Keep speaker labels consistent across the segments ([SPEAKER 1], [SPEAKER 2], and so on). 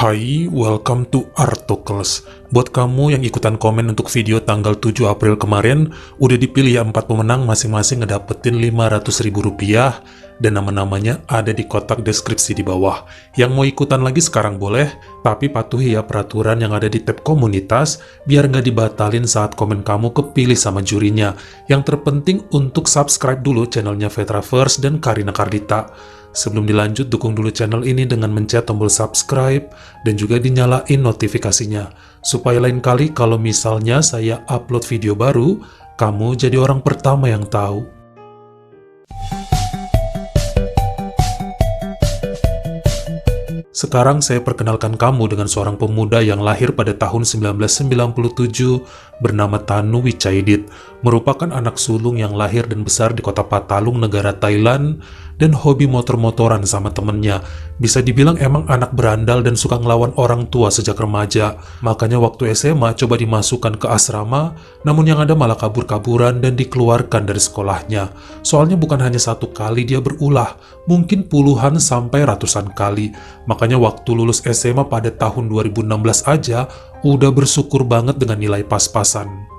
[SPEAKER 1] Hai, welcome to Artocles. Buat kamu yang ikutan komen untuk video tanggal 7 April kemarin, udah dipilih ya 4 pemenang masing-masing ngedapetin Rp500.000 dan nama-namanya ada di kotak deskripsi di bawah. Yang mau ikutan lagi sekarang boleh, tapi patuhi ya peraturan yang ada di tab komunitas biar nggak dibatalin saat komen kamu kepilih sama jurinya. Yang terpenting untuk subscribe dulu channelnya Vetraverse dan Karina Kardita. Sebelum dilanjut, dukung dulu channel ini dengan mencet tombol subscribe dan juga dinyalain notifikasinya. Supaya lain kali kalau misalnya saya upload video baru, kamu jadi orang pertama yang tahu. Sekarang saya perkenalkan kamu dengan seorang pemuda yang lahir pada tahun 1997 bernama Tanu Wicaidit, merupakan anak sulung yang lahir dan besar di kota Patalung, negara Thailand, dan hobi motor-motoran sama temennya. Bisa dibilang emang anak berandal dan suka ngelawan orang tua sejak remaja. Makanya waktu SMA coba dimasukkan ke asrama, namun yang ada malah kabur-kaburan dan dikeluarkan dari sekolahnya. Soalnya bukan hanya satu kali dia berulah, mungkin puluhan sampai ratusan kali. Makanya waktu lulus SMA pada tahun 2016 aja, udah bersyukur banget dengan nilai pas-pasan.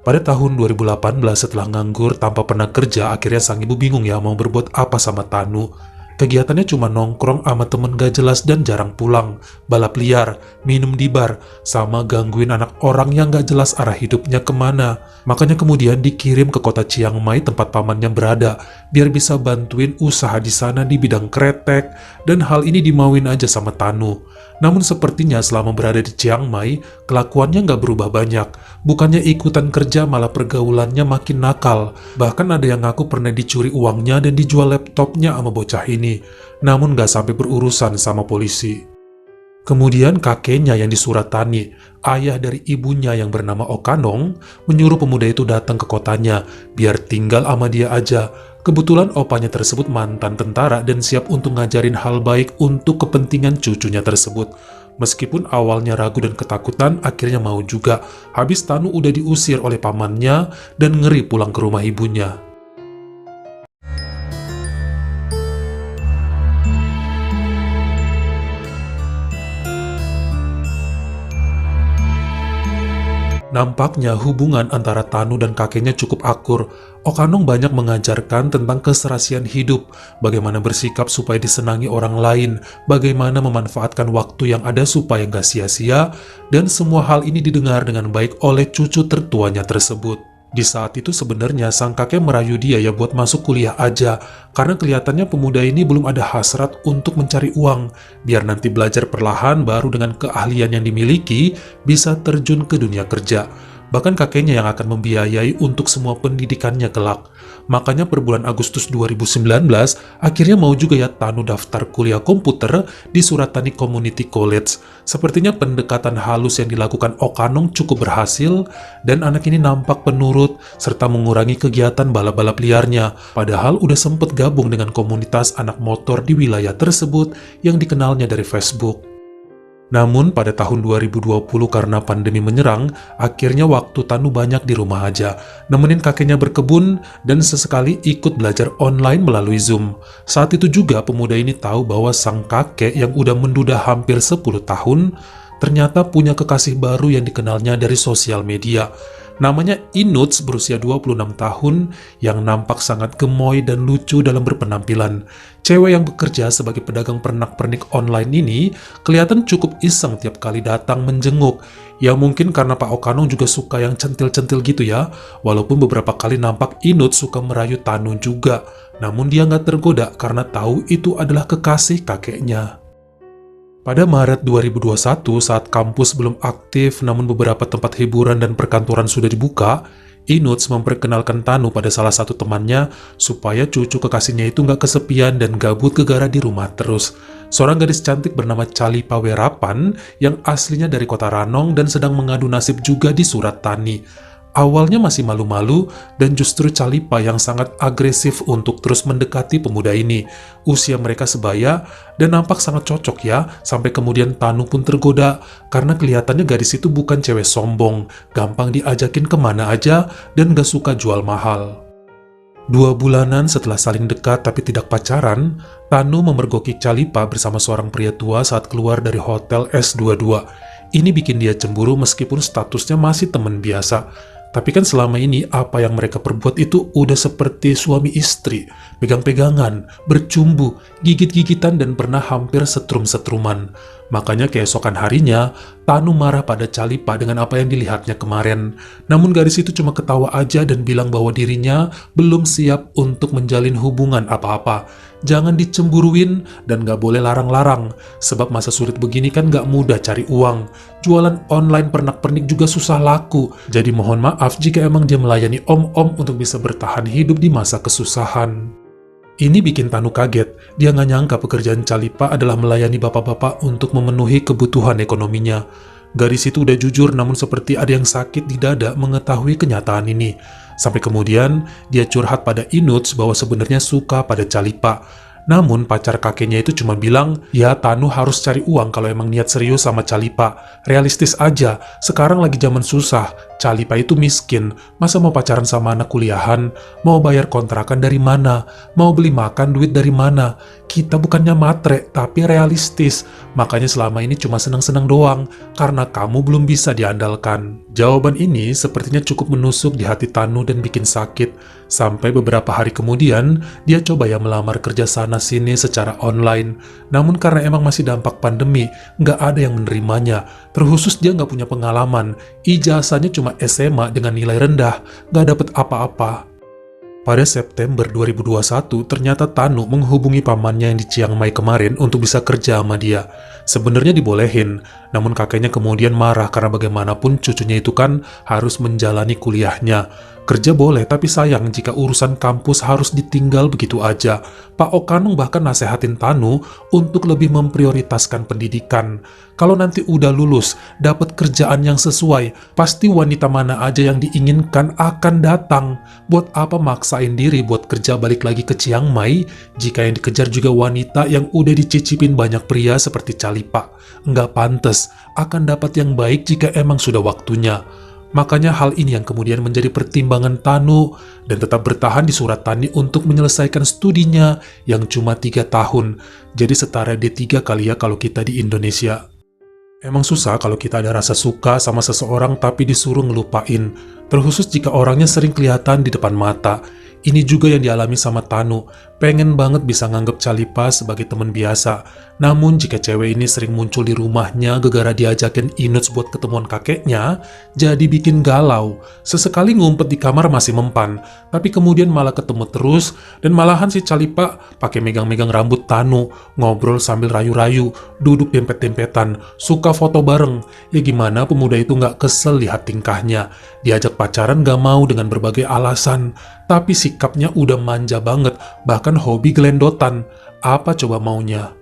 [SPEAKER 1] Pada tahun 2018 setelah nganggur tanpa pernah kerja, akhirnya sang ibu bingung ya mau berbuat apa sama Tanu. Kegiatannya cuma nongkrong sama temen gak jelas dan jarang pulang, balap liar, minum di bar, sama gangguin anak orang yang gak jelas arah hidupnya kemana. Makanya kemudian dikirim ke kota Chiang Mai tempat pamannya berada, biar bisa bantuin usaha di sana di bidang kretek, dan hal ini dimauin aja sama Tanu. Namun sepertinya selama berada di Chiang Mai, kelakuannya nggak berubah banyak. Bukannya ikutan kerja, malah pergaulannya makin nakal. Bahkan ada yang ngaku pernah dicuri uangnya dan dijual laptopnya sama bocah ini. Namun nggak sampai berurusan sama polisi. Kemudian kakeknya yang disuratani, ayah dari ibunya yang bernama Okanong, menyuruh pemuda itu datang ke kotanya, biar tinggal sama dia aja. Kebetulan opanya tersebut mantan tentara dan siap untuk ngajarin hal baik untuk kepentingan cucunya tersebut. Meskipun awalnya ragu dan ketakutan, akhirnya mau juga. Habis Tanu udah diusir oleh pamannya dan ngeri pulang ke rumah ibunya. Nampaknya hubungan antara Tanu dan kakeknya cukup akur. Okanong banyak mengajarkan tentang keserasian hidup, bagaimana bersikap supaya disenangi orang lain, bagaimana memanfaatkan waktu yang ada supaya nggak sia-sia, dan semua hal ini didengar dengan baik oleh cucu tertuanya tersebut. Di saat itu sebenarnya sang kakek merayu dia ya buat masuk kuliah aja, karena kelihatannya pemuda ini belum ada hasrat untuk mencari uang, biar nanti belajar perlahan baru dengan keahlian yang dimiliki bisa terjun ke dunia kerja. Bahkan kakeknya yang akan membiayai untuk semua pendidikannya kelak. Makanya per bulan Agustus 2019, akhirnya mau juga ya Tanu daftar kuliah komputer di Suratani Community College. Sepertinya pendekatan halus yang dilakukan Okanong cukup berhasil, dan anak ini nampak penurut, serta mengurangi kegiatan balap-balap liarnya. Padahal udah sempet gabung dengan komunitas anak motor di wilayah tersebut yang dikenalnya dari Facebook. Namun pada tahun 2020 karena pandemi menyerang, akhirnya waktu Tanu banyak di rumah aja, nemenin kakeknya berkebun dan sesekali ikut belajar online melalui Zoom. Saat itu juga pemuda ini tahu bahwa sang kakek yang udah menduda hampir 10 tahun, ternyata punya kekasih baru yang dikenalnya dari sosial media. Namanya Inuts, berusia 26 tahun, yang nampak sangat gemoy dan lucu dalam berpenampilan. Cewek yang bekerja sebagai pedagang pernak-pernik online ini kelihatan cukup iseng tiap kali datang menjenguk. Ya mungkin karena Pak Okanong juga suka yang centil-centil gitu ya, walaupun beberapa kali nampak Inuts suka merayu Tanu juga. Namun dia nggak tergoda karena tahu itu adalah kekasih kakeknya. Pada Maret 2021, saat kampus belum aktif namun beberapa tempat hiburan dan perkantoran sudah dibuka, Inuts memperkenalkan Tanu pada salah satu temannya supaya cucu kekasihnya itu nggak kesepian dan gabut gegara di rumah terus. Seorang gadis cantik bernama Chali Pawerapan yang aslinya dari kota Ranong dan sedang mengadu nasib juga di Suratani. Awalnya masih malu-malu dan justru Calipa yang sangat agresif untuk terus mendekati pemuda ini. Usia mereka sebaya dan nampak sangat cocok ya, sampai kemudian Tanu pun tergoda karena kelihatannya gadis itu bukan cewek sombong, gampang diajakin kemana aja dan gak suka jual mahal. 2 bulanan setelah saling dekat tapi tidak pacaran, Tanu memergoki Calipa bersama seorang pria tua saat keluar dari hotel S22. Ini bikin dia cemburu meskipun statusnya masih teman biasa. Tapi kan selama ini apa yang mereka perbuat itu udah seperti suami istri, pegang-pegangan, bercumbu, gigit-gigitan dan pernah hampir setrum-setruman. Makanya keesokan harinya, Tanu marah pada Calipa dengan apa yang dilihatnya kemarin. Namun gadis itu cuma ketawa aja dan bilang bahwa dirinya belum siap untuk menjalin hubungan apa-apa. Jangan dicemburuin dan gak boleh larang-larang, sebab masa sulit begini kan gak mudah cari uang. Jualan online pernak-pernik juga susah laku, jadi mohon maaf jika emang dia melayani om-om untuk bisa bertahan hidup di masa kesusahan. Ini bikin Tanu kaget, dia gak nyangka pekerjaan Calipa adalah melayani bapak-bapak untuk memenuhi kebutuhan ekonominya. Gadis itu udah jujur namun seperti ada yang sakit di dada mengetahui kenyataan ini. Sampai kemudian dia curhat pada Inuts bahwa sebenarnya suka pada Calipa. Namun pacar kakeknya itu cuma bilang, ya Tanu harus cari uang kalau emang niat serius sama Calipa. Realistis aja, sekarang lagi zaman susah, Calipa itu miskin, masa mau pacaran sama anak kuliahan, mau bayar kontrakan dari mana, mau beli makan duit dari mana. Kita bukannya matre, tapi realistis, makanya selama ini cuma senang-senang doang, karena kamu belum bisa diandalkan. Jawaban ini sepertinya cukup menusuk di hati Tanu dan bikin sakit. Sampai beberapa hari kemudian, dia coba ya melamar kerja sana-sini secara online. Namun karena emang masih dampak pandemi, nggak ada yang menerimanya. Terkhusus dia nggak punya pengalaman, ijazahnya cuma SMA dengan nilai rendah, nggak dapet apa-apa. Pada September 2021, ternyata Tanu menghubungi pamannya yang di Chiang Mai kemarin untuk bisa kerja sama dia. Sebenarnya dibolehin, namun kakeknya kemudian marah karena bagaimanapun cucunya itu kan harus menjalani kuliahnya. Kerja boleh, tapi sayang jika urusan kampus harus ditinggal begitu aja. Pak Okanung bahkan nasehatin Tanu untuk lebih memprioritaskan pendidikan. Kalau nanti udah lulus, dapat kerjaan yang sesuai, pasti wanita mana aja yang diinginkan akan datang. Buat apa maksain diri buat kerja balik lagi ke Chiang Mai, jika yang dikejar juga wanita yang udah dicicipin banyak pria seperti Calipa. Nggak pantes, akan dapat yang baik jika emang sudah waktunya. Makanya hal ini yang kemudian menjadi pertimbangan Tanu dan tetap bertahan di Surat Tani untuk menyelesaikan studinya yang cuma 3 tahun. Jadi setara D3 kali ya kalau kita di Indonesia. Emang susah kalau kita ada rasa suka sama seseorang tapi disuruh ngelupain, terkhusus jika orangnya sering kelihatan di depan mata. Ini juga yang dialami sama Tanu, pengen banget bisa nganggep Calipa sebagai teman biasa. Namun jika cewek ini sering muncul di rumahnya gara-gara diajakin Inuts buat ketemuan kakeknya, jadi bikin galau. Sesekali ngumpet di kamar masih mempan, tapi kemudian malah ketemu terus, dan malahan si Calipa pakai megang-megang rambut Tanu, ngobrol sambil rayu-rayu, duduk dempet-dempetan, suka foto bareng. Ya gimana pemuda itu nggak kesel lihat tingkahnya, diajak pacaran gak mau dengan berbagai alasan, tapi sikapnya udah manja banget, bahkan hobi gelendotan. Apa coba maunya?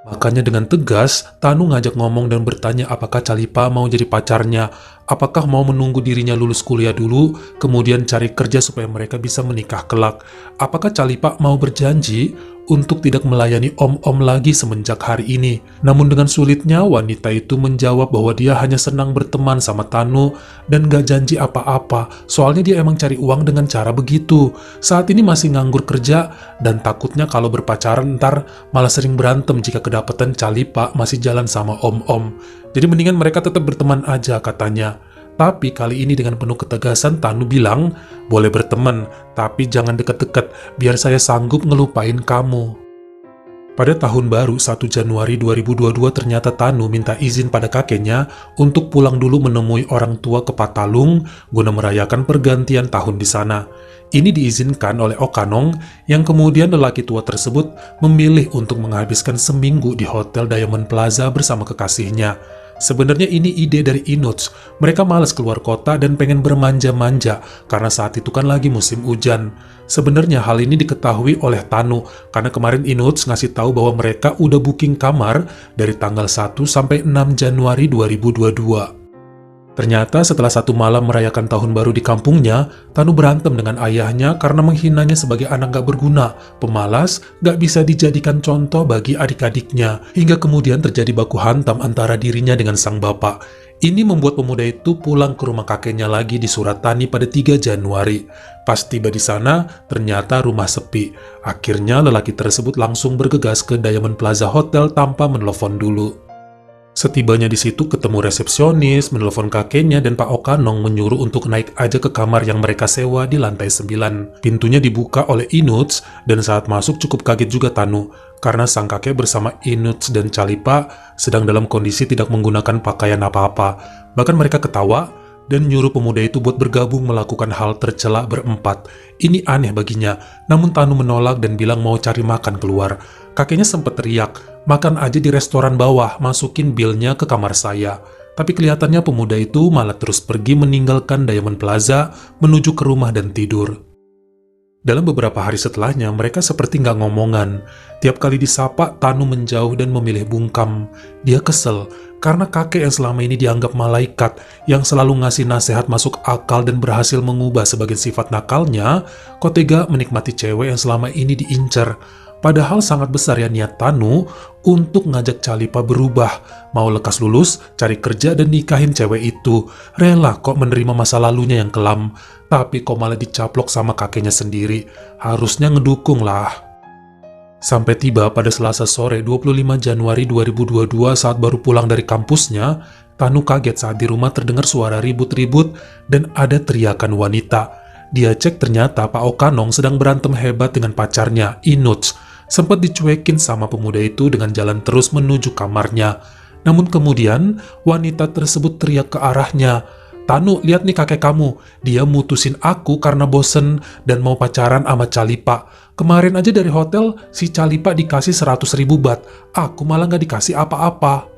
[SPEAKER 1] Makanya dengan tegas, Tanu ngajak ngomong dan bertanya apakah Calipa mau jadi pacarnya, apakah mau menunggu dirinya lulus kuliah dulu, kemudian cari kerja supaya mereka bisa menikah kelak. Apakah Calipa mau berjanji untuk tidak melayani om-om lagi semenjak hari ini. Namun dengan sulitnya, wanita itu menjawab bahwa dia hanya senang berteman sama Tanu dan gak janji apa-apa, soalnya dia emang cari uang dengan cara begitu. Saat ini masih nganggur kerja dan takutnya kalau berpacaran ntar malah sering berantem jika kedapatan Calipa masih jalan sama om-om. Jadi mendingan mereka tetap berteman aja katanya. Tapi kali ini dengan penuh ketegasan Tanu bilang, boleh berteman, tapi jangan deket-deket, biar saya sanggup ngelupain kamu. Pada tahun baru 1 Januari 2022 ternyata Tanu minta izin pada kakeknya untuk pulang dulu menemui orang tua ke Patalung guna merayakan pergantian tahun di sana. Ini diizinkan oleh Okanong yang kemudian lelaki tua tersebut memilih untuk menghabiskan seminggu di Hotel Diamond Plaza bersama kekasihnya. Sebenarnya ini ide dari Inuts. Mereka malas keluar kota dan pengen bermanja-manja karena saat itu kan lagi musim hujan. Sebenarnya hal ini diketahui oleh Tanu karena kemarin Inuts ngasih tahu bahwa mereka udah booking kamar dari tanggal 1 sampai 6 Januari 2022. Ternyata setelah satu malam merayakan tahun baru di kampungnya, Tanu berantem dengan ayahnya karena menghinanya sebagai anak gak berguna, pemalas, gak bisa dijadikan contoh bagi adik-adiknya, hingga kemudian terjadi baku hantam antara dirinya dengan sang bapak. Ini membuat pemuda itu pulang ke rumah kakeknya lagi di Suratani pada 3 Januari. Pas tiba di sana, ternyata rumah sepi. Akhirnya lelaki tersebut langsung bergegas ke Diamond Plaza Hotel tanpa menelpon dulu. Setibanya di situ ketemu resepsionis, menelpon kakeknya dan Pak Okanong menyuruh untuk naik aja ke kamar yang mereka sewa di lantai 9. Pintunya dibuka oleh Inuts dan saat masuk cukup kaget juga Tanu karena sang kakek bersama Inuts dan Calipa sedang dalam kondisi tidak menggunakan pakaian apa-apa. Bahkan mereka ketawa dan nyuruh pemuda itu buat bergabung melakukan hal tercela berempat. Ini aneh baginya, namun Tanu menolak dan bilang mau cari makan keluar. Kakeknya sempat teriak, "Makan aja di restoran bawah, masukin bilnya ke kamar saya." Tapi kelihatannya pemuda itu malah terus pergi meninggalkan Diamond Plaza menuju ke rumah dan tidur. Dalam beberapa hari setelahnya, mereka seperti nggak ngomongan. Tiap kali disapa, Tanu menjauh dan memilih bungkam. Dia kesel, karena kakek yang selama ini dianggap malaikat, yang selalu ngasih nasihat masuk akal dan berhasil mengubah sebagian sifat nakalnya, kok tega menikmati cewek yang selama ini diincar. Padahal sangat besar ya niat Tanu untuk ngajak Calipa berubah, mau lekas lulus, cari kerja dan nikahin cewek itu. Rela kok menerima masa lalunya yang kelam, tapi kok malah dicaplok sama kakeknya sendiri. Harusnya ngedukung lah. Sampai tiba pada Selasa sore 25 Januari 2022 saat baru pulang dari kampusnya, Tanu kaget saat di rumah terdengar suara ribut-ribut dan ada teriakan wanita. Dia cek ternyata Pak Okanong sedang berantem hebat dengan pacarnya, Inuts. Sempat dicuekin sama pemuda itu dengan jalan terus menuju kamarnya. Namun kemudian, wanita tersebut teriak ke arahnya, "Tanu, lihat nih kakek kamu. Dia mutusin aku karena bosen dan mau pacaran sama Calipa. Kemarin aja dari hotel, si Calipa dikasih 100.000 baht. Aku malah nggak dikasih apa-apa."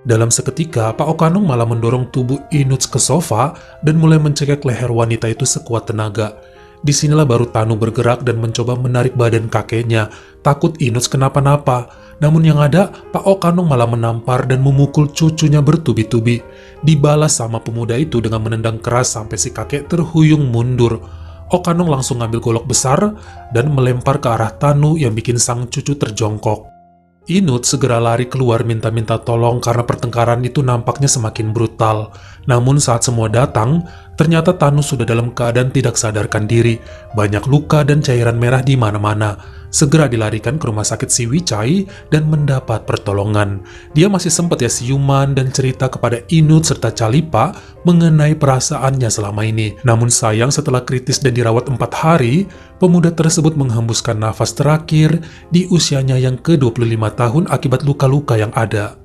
[SPEAKER 1] Dalam seketika, Pak Okanong malah mendorong tubuh Inuts ke sofa dan mulai mencekik leher wanita itu sekuat tenaga. Disinilah baru Tanu bergerak dan mencoba menarik badan kakeknya, takut Inuts kenapa-napa. Namun yang ada, Pak Okanong malah menampar dan memukul cucunya bertubi-tubi. Dibalas sama pemuda itu dengan menendang keras sampai si kakek terhuyung mundur. Okanong langsung ngambil golok besar dan melempar ke arah Tanu yang bikin sang cucu terjongkok. Inuts segera lari keluar minta-minta tolong karena pertengkaran itu nampaknya semakin brutal. Namun saat semua datang, ternyata Tanu sudah dalam keadaan tidak sadarkan diri, banyak luka dan cairan merah di mana-mana. Segera dilarikan ke rumah sakit Siwichai dan mendapat pertolongan. Dia masih sempat ya siuman dan cerita kepada Inuts serta Calipa mengenai perasaannya selama ini. Namun sayang setelah kritis dan dirawat 4 hari, pemuda tersebut menghembuskan nafas terakhir di usianya yang ke-25 tahun akibat luka-luka yang ada.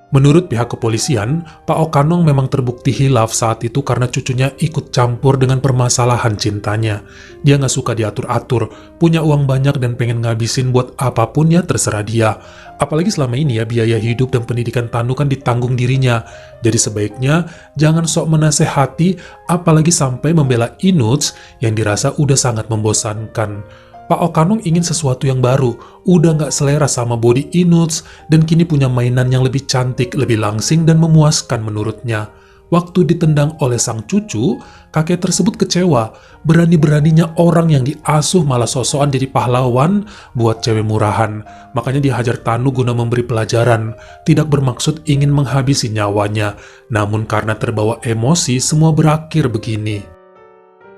[SPEAKER 1] Menurut pihak kepolisian, Pak Okanong memang terbukti hilaf saat itu karena cucunya ikut campur dengan permasalahan cintanya. Dia nggak suka diatur-atur, punya uang banyak dan pengen ngabisin buat apapun ya terserah dia. Apalagi selama ini ya biaya hidup dan pendidikan Tanu kan ditanggung dirinya. Jadi sebaiknya jangan sok menasehati apalagi sampai membela Inuts yang dirasa udah sangat membosankan. Pak Okanong ingin sesuatu yang baru, udah nggak selera sama body Inuts, dan kini punya mainan yang lebih cantik, lebih langsing dan memuaskan menurutnya. Waktu ditendang oleh sang cucu, kakek tersebut kecewa, berani-beraninya orang yang diasuh malah sosokan jadi pahlawan buat cewek murahan. Makanya dihajar Tanu guna memberi pelajaran, tidak bermaksud ingin menghabisi nyawanya, namun karena terbawa emosi semua berakhir begini.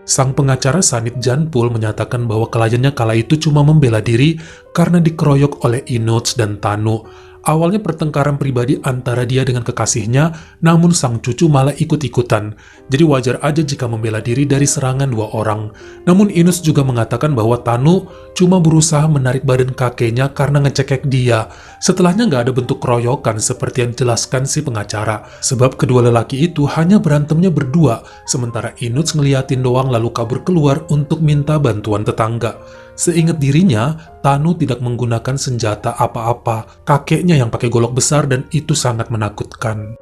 [SPEAKER 1] Sang pengacara Sanit Janpul menyatakan bahwa kliennya kala itu cuma membela diri karena dikeroyok oleh Inuts dan Tanu. Awalnya pertengkaran pribadi antara dia dengan kekasihnya, namun sang cucu malah ikut-ikutan. Jadi wajar aja jika membela diri dari serangan 2 orang. Namun Inuts juga mengatakan bahwa Tanu cuma berusaha menarik badan kakeknya karena ngecekek dia. Setelahnya nggak ada bentuk keroyokan seperti yang dijelaskan si pengacara. Sebab kedua lelaki itu hanya berantemnya berdua, sementara Inuts ngeliatin doang lalu kabur keluar untuk minta bantuan tetangga. Seingat dirinya, Tanu tidak menggunakan senjata apa-apa. Kakeknya yang pakai golok besar dan itu sangat menakutkan.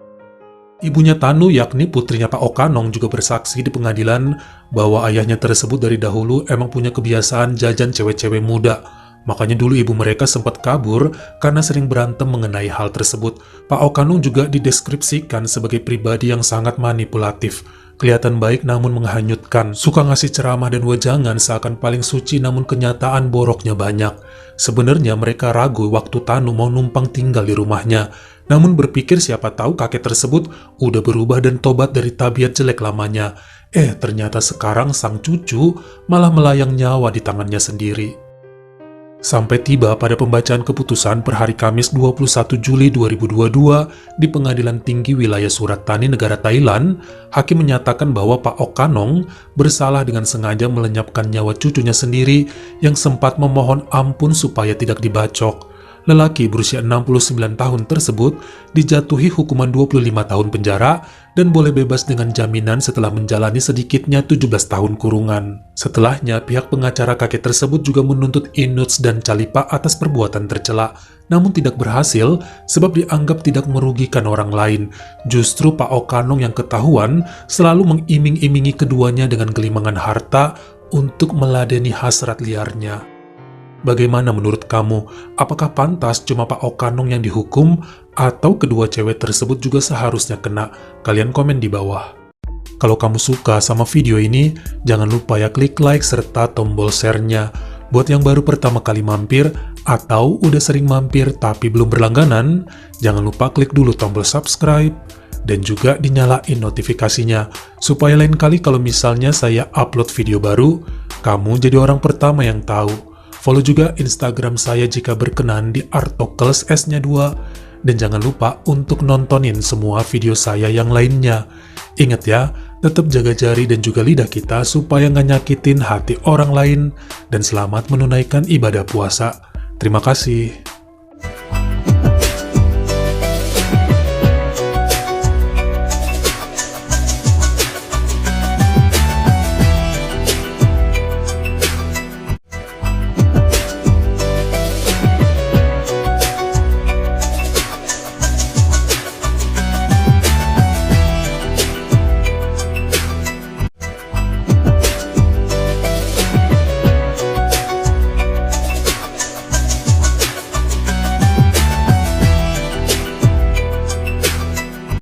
[SPEAKER 1] Ibunya Tanu yakni putrinya Pak Okanong juga bersaksi di pengadilan bahwa ayahnya tersebut dari dahulu emang punya kebiasaan jajan cewek-cewek muda. Makanya dulu ibu mereka sempat kabur karena sering berantem mengenai hal tersebut. Pak Okanong juga dideskripsikan sebagai pribadi yang sangat manipulatif. Kelihatan baik namun menghanyutkan, suka ngasih ceramah dan wejangan seakan paling suci namun kenyataan boroknya banyak. Sebenarnya mereka ragu waktu Tanu mau numpang tinggal di rumahnya. Namun berpikir siapa tahu kakek tersebut udah berubah dan tobat dari tabiat jelek lamanya. Ternyata sekarang sang cucu malah melayang nyawa di tangannya sendiri. Sampai tiba pada pembacaan keputusan per hari Kamis 21 Juli 2022 di Pengadilan Tinggi Wilayah Surat Thani Negara Thailand, hakim menyatakan bahwa Pak Okanong bersalah dengan sengaja melenyapkan nyawa cucunya sendiri yang sempat memohon ampun supaya tidak dibacok. Lelaki berusia 69 tahun tersebut dijatuhi hukuman 25 tahun penjara dan boleh bebas dengan jaminan setelah menjalani sedikitnya 17 tahun kurungan. Setelahnya, pihak pengacara kakek tersebut juga menuntut Inuts dan Calipa atas perbuatan tercela, namun tidak berhasil sebab dianggap tidak merugikan orang lain. Justru Pak Okanong yang ketahuan selalu mengiming-imingi keduanya dengan gelimangan harta untuk meladeni hasrat liarnya. Bagaimana menurut kamu? Apakah pantas cuma Pak Okanong yang dihukum atau kedua cewek tersebut juga seharusnya kena? Kalian komen di bawah. Kalau kamu suka sama video ini, jangan lupa ya klik like serta tombol share-nya. Buat yang baru pertama kali mampir atau udah sering mampir tapi belum berlangganan, jangan lupa klik dulu tombol subscribe dan juga dinyalain notifikasinya supaya lain kali kalau misalnya saya upload video baru, kamu jadi orang pertama yang tahu. Follow juga Instagram saya jika berkenan di Artokels S-nya 2. Dan jangan lupa untuk nontonin semua video saya yang lainnya. Ingat ya, tetap jaga jari dan juga lidah kita supaya nggak nyakitin hati orang lain. Dan selamat menunaikan ibadah puasa. Terima kasih.